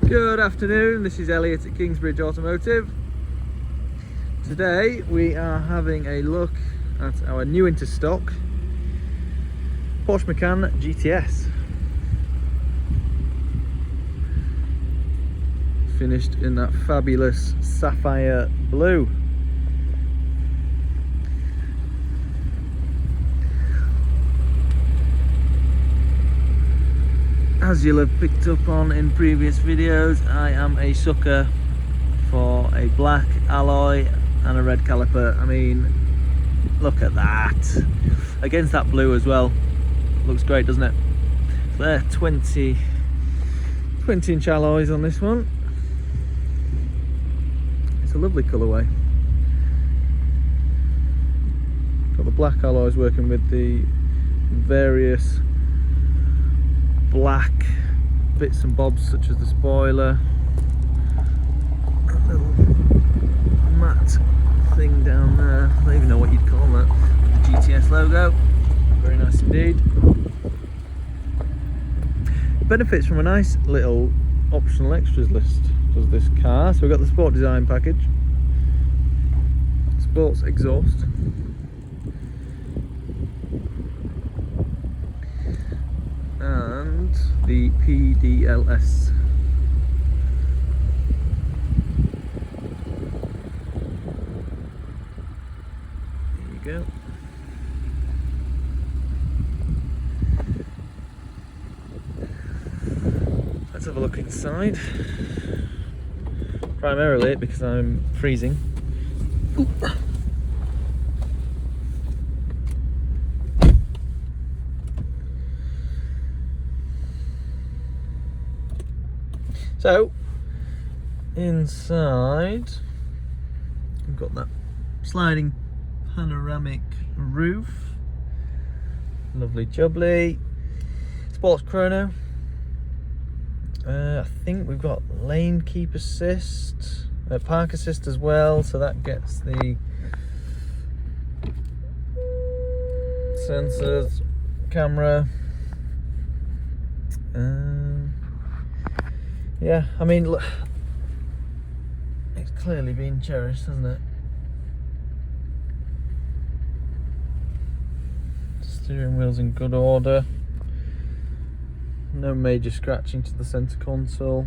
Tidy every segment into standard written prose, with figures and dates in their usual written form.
Good afternoon, this is Elliot at Kingsbridge Automotive. Today we are having a look at our new into stock Porsche Macan GTS. Finished in that fabulous sapphire blue. As you'll have picked up on in previous videos, I am a sucker for a black alloy and a red caliper. I mean, look at that. Against that blue as well. Looks great, doesn't it? So there, 20 inch alloys on this one. It's a lovely colourway. Got the black alloys working with the various black bits and bobs such as the spoiler, that little matte thing down there, I don't even know what you'd call that, with the GTS logo. Very nice indeed. Benefits from a nice little optional extras list does this car. So we've got the sport design package, sports exhaust, and the PDLS. There you go. Let's have a look inside. Primarily because I'm freezing. Ooh. So, inside, we've got that sliding panoramic roof, lovely jubbly, sports chrono. I think we've got lane keep assist, park assist as well, so that gets the sensors, camera. Yeah, I mean, look, it's clearly been cherished, hasn't it? Steering wheel's in good order. No major scratching to the centre console.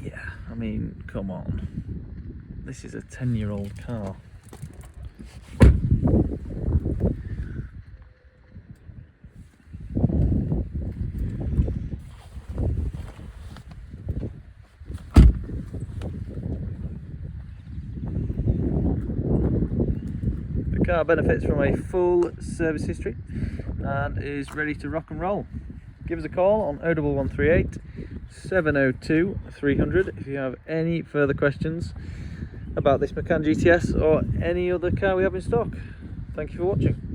Yeah, I mean, come on. This is a 10-year-old car. The car benefits from a full service history and is ready to rock and roll. Give us a call on 01138 702 300 if you have any further questions about this Macan GTS or any other car we have in stock. Thank you for watching.